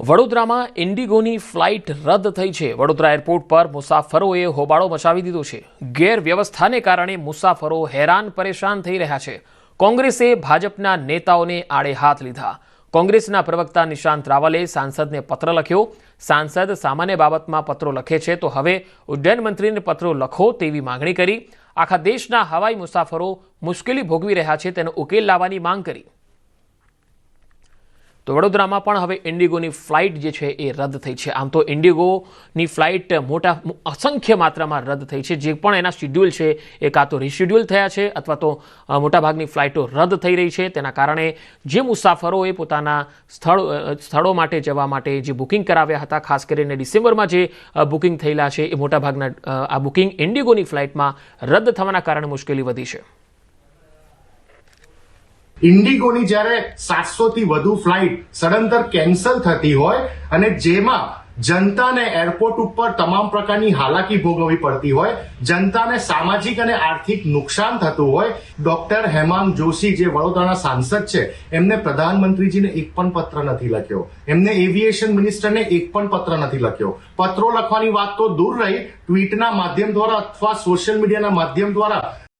વડોદરામાં ઇન્ડિગોની ફ્લાઇટ રદ થઈ છે। વડોદરા એરપોર્ટ પર મુસાફરોએ હોબાળો મચાવી દીધો છે। ગેરવ્યવસ્થાને કારણે મુસાફરો હેરાન પરેશાન થઈ રહ્યા છે। કોંગ્રેસે ભાજપના નેતાઓને આડે હાથ લીધા। કોંગ્રેસના પ્રવક્તા નિશાંત રાવલે સાંસદને પત્ર લખ્યો। સાંસદ સામાન્ય બાબતમાં પત્રો લખે છે તો હવે ઉડ્ડયન મંત્રીને પત્રો લખો તેવી માંગણી કરી। આખા દેશના હવાઈ મુસાફરો મુશ્કેલી ભોગવી રહ્યા છે તેનો ઉકેલ લાવવાની માંગ કરી। તો વડોદરામાં પણ હવે ઇન્ડિગોની ફ્લાઇટ જે છે એ રદ થઈ છે। આમ તો ઇન્ડિગોની ફ્લાઇટ અસંખ્ય માત્રામાં રદ થઈ છે। જે પણ એના શિડ્યુલ છે એ કાં તો રિશિડ્યુલ થયા છે અથવા તો મોટાભાગની ફ્લાઇટો રદ થઈ રહી છે। તેના કારણે જે મુસાફરોએ પોતાના સ્થળો માટે જવા માટે જે બુકિંગ કરાવ્યા હતા, ખાસ કરીને ડિસેમ્બરમાં જે બુકિંગ થયેલા છે એ મોટાભાગના આ બુકિંગ ઇન્ડિગોની ફ્લાઇટમાં રદ થવાના કારણે મુશ્કેલી વધી છે। ઇન્ડિગોની જ્યારે 700 થી વધુ ફ્લાઇટ સડંતર કેન્સલ થતી હોય અને જેમાં જનતાને એરપોર્ટ ઉપર તમામ પ્રકારની હાલાકી ભોગવવી પડતી હોય, જનતાને સામાજિક અને આર્થિક નુકસાન થતું હોય, ડોક્ટર હેમાંગ જોશી જે વડોદરાના સાંસદ છે એમને પ્રધાનમંત્રીજીને એક પણ પત્ર નથી લખ્યો, એમને એવિએશન મિનિસ્ટરને એક પણ પત્ર નથી લખ્યો। પત્રો લખવાની વાત તો દૂર રહી, ટ્વીટના માધ્યમ દ્વારા અથવા સોશિયલ મીડિયાના માધ્યમ દ્વારા